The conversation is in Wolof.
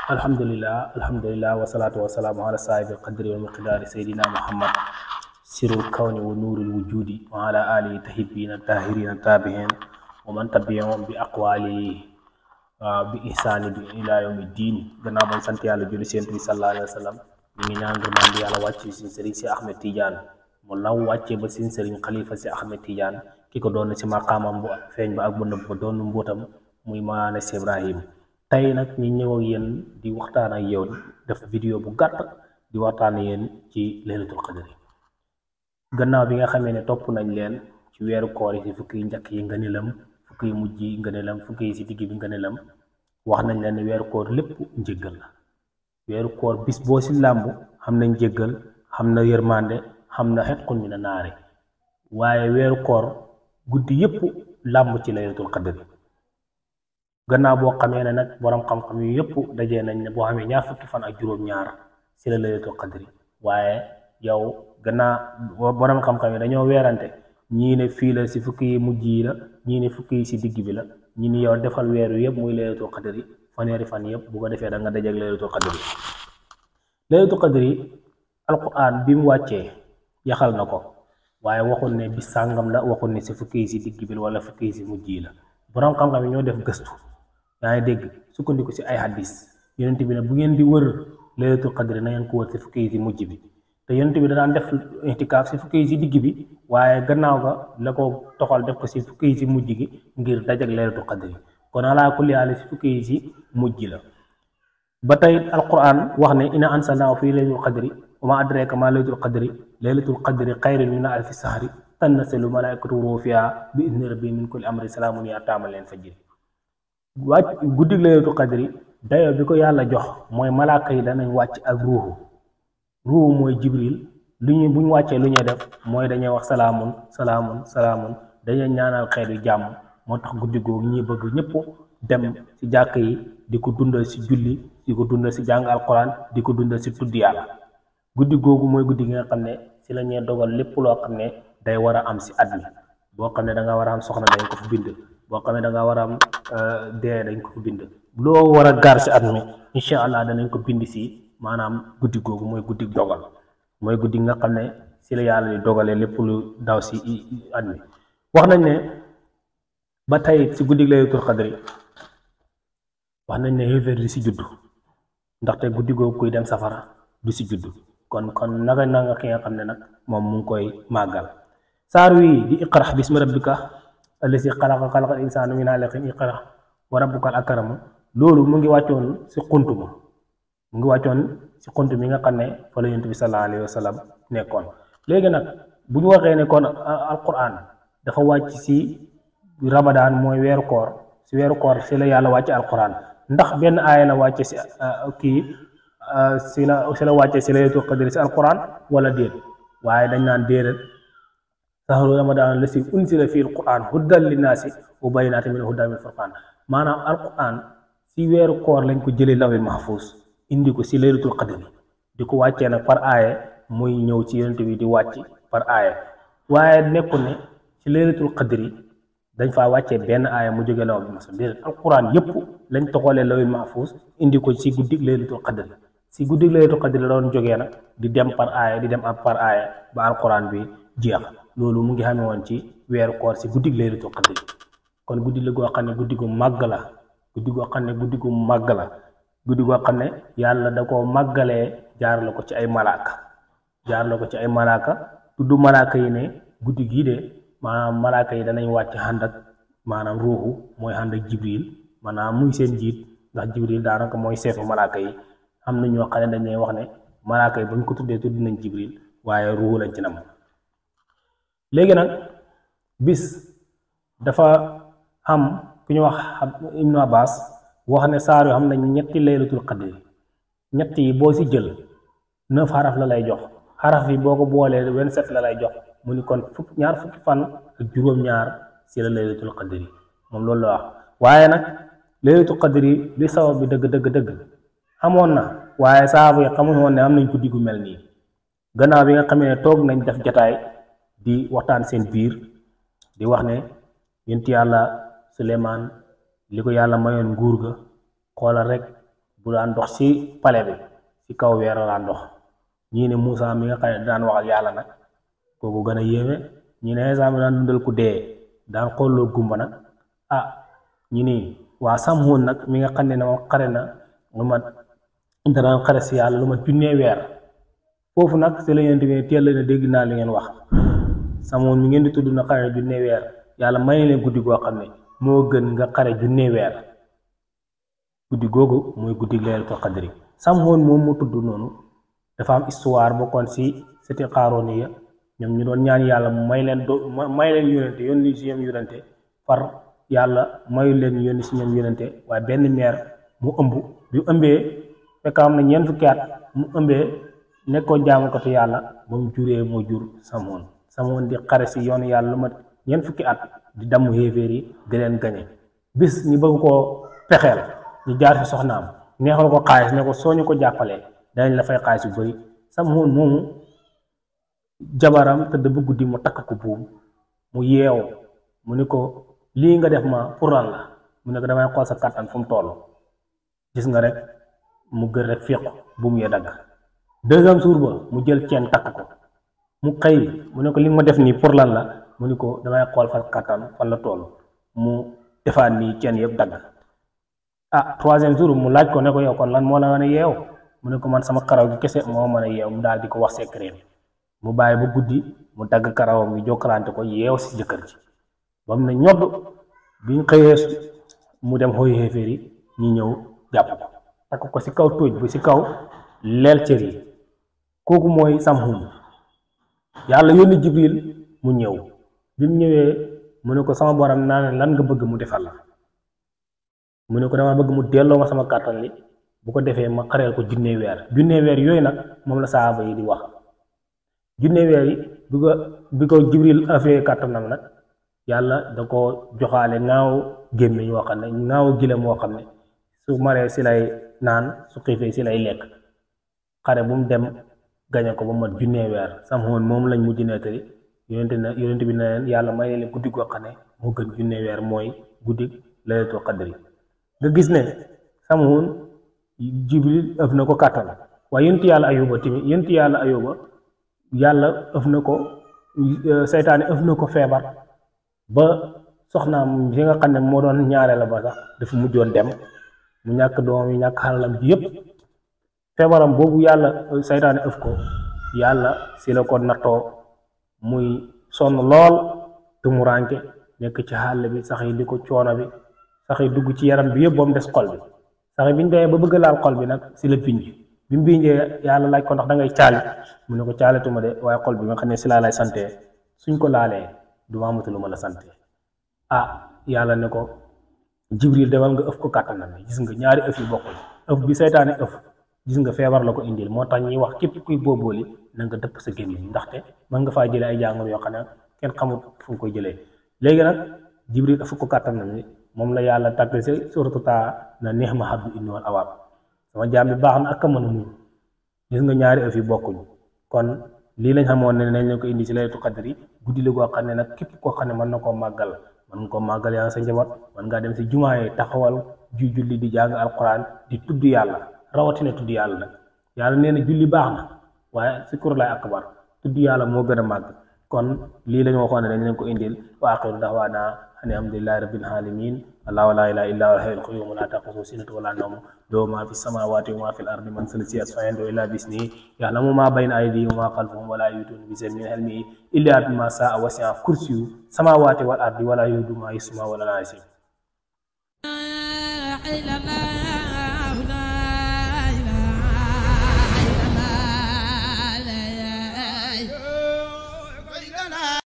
alhamdulillah wassalatu wassalamu ala sahibil qadri wal miqdari sayyidina muhammad sirul kawni wa nurul wujudi wa ala alihi tahibbina tahirina tabihin wa man tabi'ahum bi aqwali bi ihsani bi ila yawmiddin. Gannaaw bañ sant yàlla julli ci Yonent bi sallallahu alayhi wa sallam ñu ngi ñaan ngërmande yàlla wàcc ci sëriñ si Ahmed Tidiane mu law wàcce ba sin sëriñ xalifa si Ahmed Tidiane ki ko doon ci maqaamam bu feeñ ba ak bu nëbb ba doon mbóotam muy Maana Cheikh Ibrahim. tey nag ñu ñëw ak yéen di waxtaan ak yow def vidéo bu gàtt di waxtaan ak yéen ci laylatul qadri gannaaw bi nga xamee ne topp nañ leen ci weeru koor yi ci fukki yi njëkk yi ngëneelam fukki yi mujj yi ngëneelam fukki yi ci digg bi ngëneelam wax nañ leen ne weeru koor lépp njëggal la. weeru koor bis boo ci làmb xam nañ njëggal xam na yërmande xam na xetqun mina naari waaye weeru koor guddi yépp làmb ci laylatul qadri. gannaaw boo xamee ne nag borom xam-xam yu yëpp dajee nañ ne boo xamee ñaar fukki fan ak juróom-ñaar ci la laylatul qadri waaye yow gannaaw borom xam-xam yi dañoo weerante ñii ne fii la ci fukki yi mujj yi la ñii ne fukki yi ci digg bi la ñi ni yow defal weer wi yëpp muy laylatul qadri fanweeri fan yëpp bu ko defee da nga dajeeg laylatul qadri. laylatul qadri alquran bi mu wàccee yaxal na ko waaye waxul ne bis sàngam la waxul ne ci fukki yi ci digg bi wala fukki yi ci mujj yi la borom xam-xam yi ñoo def gëstu. yaa ngi dégg sukkandiku ci ay hadis yonent bi ne bu ngeen di wër laylatul qadri na ngeen ko wër ci fukki yi ci mujj bi te yonent bi da daan def intikaaf ci fukki yi ci digg bi waaye gannaaw ga la ko toxal def ko ci fukki yi ci mujj gi ngir dajak laylatul qadri kon alaa kulli haal ci fukki yi ci mujj la. ba tey alquran wax ne inna anzalnaahu fi laylatul qadri wa ma adraka ma laylatul qadri laylatul qadri xayrun min alfi sahri tanazzalu malaa'ikatu wa ruuhu fiihaa bi izni rabbihim min kulli amrin salaamun hiya hattaa matla'il fajri. wàcc guddi laylatul qadri dayo bi ko yàlla jox mooy malaaka yi danañ wàcc ak ruuhu mooy jibril buñ wàccee lu ñuy def mooy dañuy wax salaamun salaamun salaamun dañuy ñaanal xeet yu jàmm. moo tax guddi googu ñi bëgg ñëpp dem ci jàkk yi di ko dundal ci julli di ko dundal ci jàng alquran di ko dundal ci tudd yàlla. guddi googu mooy guddi gi nga xam ne ci la ñuy dogal lépp loo xam ne day war a am ci at mi boo xam ne da nga war a am soxna dañ ko fi bind boo xam ne da nga war a am dee dañ ko fi bind loo war a gaar ci at mi incha allah danañ ko bind ci maanaam guddi googu mooy guddi dogal mooy guddi nga xam ne ci la yàlla di dogalee lépp lu daw ci at mi. wax nañ ne ba tey ci guddi laylatul qadri wax nañ ne xéeféer di ci juddu ndaxte guddi googu kuy dem safara du ci juddu kon naka nga ki nga xam ne nag moom mu ngi koy màggal. saar wi di iqra bismi rabbika allazi xalaqal insaana min alaqin iqra wa rabbukal akram loolu mu ngi wàccoon ci xunt ma mu ngi wàccoon ci xunt mi nga xam ne fa la Yonent bi sallallahu alayhi wa sallam nekkoon. léegi nag bu ñu waxee ne kon alquran dafa wàcc ci Ramadan mooy weeru koor ci weeru koor ci la yàlla wàcce alquran ndax benn aaya la wàcce ci ci la wàcce ci laylatul qadri ci alquran wala déet waaye dañ naan déedéet. sahru ramadan allasi unzila fihi alquran hudan linnaasi wa bayyinatin minal hudaa wal furqaan maanaam alquran ci weeru koor lañ ko jëlee lawil mahfuus indi ko ci laylatul qadri di ko wàccee nag par aaya muy ñëw ci yonent bi di wàcc par aaya waaye nekku ne ci laylatul qadri dañ faa wàccee benn aaya mu jóge lawil mahfuus déedéet alquran yépp lañ toxalee lawil mahfuus indi ko ci guddi laylatul qadri ci guddi laylatul qadri la doon jógee nag di dem par aaya di dem par aaya ba alquran bi jeex. loolu mu ngi xamee woon ci weeru koor ci guddi laylatul qadri kon guddi la goo xam ne guddi gu màgg la guddi goo xam ne guddi gu màgg la guddi goo xam ne yàlla da koo màggalee jaar la ko ci ay malaaka tudd malaaka yi ne guddi gii de maanaam malaaka yi danañ wàcc ànd ak maanaam ruuxu mooy ànd ak jibril maanaam muy seen jiit ndax jibril daanaka mooy seefu malaaka yi am na ñoo xam ne dañuy wax ne malaaka yi buñ ko tuddee tudd nañ jibril waaye ruuxu lañ ci nam. léegi nag bis dafa am ku ñu wax Ibnu Abbas wax ne saar yoo xam ne ñetti laylatul qadri ñett yi boo ci jël 9 xaraf la lay jox xaraf yi boo ko boolee 27 la lay jox mu ni kon ñaar fukki fan ak juróom-ñaar ci la laylatul qadri moom loolu la wax. waaye nag laylatul qadri li sabab bi dëgg amoon na waaye saaba yi xamuñ woon ne am nañ guddi gu mel nii gannaaw bi nga xamee ne toog nañ def jataay di waxtaan seen biir di wax ne yonent yàlla Suleymaan li ko yàlla mayoon nguur ga xoolal rek bu daan dox ci palais bi ci kaw weer la daan dox ñii ne Moussa mi nga xam ne daan wax ak yàlla nag kooku gën a yéeme ñi ne Iisaa mi daan dundal ku dee daan xooloo gumba nag ñi ni waa Samhoon nag mi nga xam ne moom xare na lu mat daan xare si yàlla lu mat junnee weer foofu nag si la ngeen di teel na dégg naa li ngeen wax Samhoon mi ngeen di tudd na xare na junnee weer yàlla may leen guddi goo xam ne moo gën nga xare junnee weer guddi googu mooy guddi Laylatul Qadri Samhoon moom mu tudd noonu dafa am histoire bokkoon si seti Xaarooniya ñoom ñu doon ñaan yàlla may leen yónente yónni si ñoom yónente par yàlla mayu leen yónni si ñoom yónente waaye benn meer mu ëmb bi ëmbee fekk am na ñeent fukki at mu ëmbee nekkoon jaamukatu yàlla ba mu juree moo jur Samhoon di xare si yoonu yàlla lu mat ñeent fukki at di damm xéeféer yi di leen gañe bis ñu bëgg koo pexeel ñu jaar fi soxnaam neexal ko xaalis ne ko soo ñu ko jàppalee danañ la fay xaalis yu bari Samhoon moomu jabaram tëdd ba guddi mu takk ko buum mu yeew mu ni ko lii nga def ma pour lan la mu ne ko damay xool sa kàttan fu mu toll gis nga rek mu gën rek féq buum ya dagg deuxième jour ba mu jël ceen takk ko mu xëy mu ne ko li ma def nii pour lan la mu ni ko damay xool fa kàttan fan la toll mu defaat nii ceen yëpp dagg troisième jour mu laaj ko ne ko yow kon lan moo la mën a yeew mu ne ko man sama karaw gi kese moo mën a yeew mu daal di ko wax secret mu bàyyi ba guddi mu dagg karawam gi jokkalante ko yeew si jëkkër ji ba mu ne ñodd biñ xëyee mu dem xooy xéeféer yi ñu ñëw jàpp ko takk ko si kaw tóoj bi si kaw leel cër yi kooku mooy Samhoon yàlla yónni Jibril mu ñëw bi mu ñëwee mu ne ko sama borom naa ne lan nga bëgg mu defal la mu ne ko dama bëgg mu delloo ma sama kàttan li bu ko defee ma xareel ko junnee weer yooyu nag moom la saaba yi di wax junnee weer yi bi ko Jibril afee kàttanam nag yàlla da ko joxaale ngaaw gémmiñ woo xam ne ngaaw gilem woo xam ne su maree si lay naan su xiifee si lay lekk xare bu mu dem gañe ko ba mat junnee weer Samhoon moom lañ mujj nettali yonente bi ne leen yàlla may leen guddi goo xam ne moo gën junnee weer mooy guddi Laylatul Qadri nga gis ne Samhoon Jibril ëf na ko kàttan waaye yonent yàlla Ayuba tamit yàlla ëf na ko seytaane ëf na ko feebar ba soxnaam fi nga xam ne moo doon ñaareel la ba sax dafa mujjoon dem mu ñàkk doom yi ñàkk xalalam ji yépp feebaram boobu yàlla seytaane ëf ko yàlla si la ko nattoo muy sonn lool te mu rànke nekk ci xàll bi sax yi di ko coono bi sax yi dugg ci yaram bi yëpp ba mu des xol bi sax yi bi ñu demee ba bëgg laal xol bi nag si la pinj bi mu binjee yàlla laaj ko ndax da ngay caali mu ne ko caaletuma de waaye xol bi nga xam ne si laa lay sante suñ ko laalee du ma amatu lu ma la sante yàlla ne ko Jibril demal nga ëf ko kàttanam bi gis nga ñaari ëf yi bokkul ëf bi seytaane ëf gis nga feebar la ko indil moo tax ñuy wax képp kuy boobooli na nga dëpp sa gémmiñ ndaxte mën nga faa jëlee ay jàngoro yoo xam ne kenn xamul fu nga koy jëlee léegi nag Jibril ëf ko kàttanam bi moom la yàlla tàgg si suratu Taa na neex ma xaddu inni wal awaab sama jaam bi baax na ak a mën a muñ gis nga ñaari ëf yi bokkuñu kon lii lañ xamoon ne nañ leen ko indi si Laylatul Qadri guddi la goo xam ne nag képp koo xam ne mën na koo màggal mën nga koo màggal yaa sa njaboot mën ngaa dem si jumaa yi taxawal julli di jàng alquran di tudd yàlla rawatina tudd yàlla nag yàlla nee na julli baax na waaye zikrullahi akbar tudd yàlla moo gën a màgg kon lii lañ waxoon ne dañ leen ko indil wa axiru da'waana ani alhamdulillahi rabbil alamin allahu la ilaha illa huwal hayyul qayyum la ta'khudhuhu sinatun wa la nawm lahu ma fis samawati wa ma fil ardi man zal ladhi yashfa'u illa bi'iznihi ya'lamu ma bayna aydihim wa ma khalfahum wa la yuhituna bi shay'in min ilmihi illa bima sha'a wasi'a kursiyyuhu samawati wal ardi wa la yu'uduhu hifdhuhuma wa la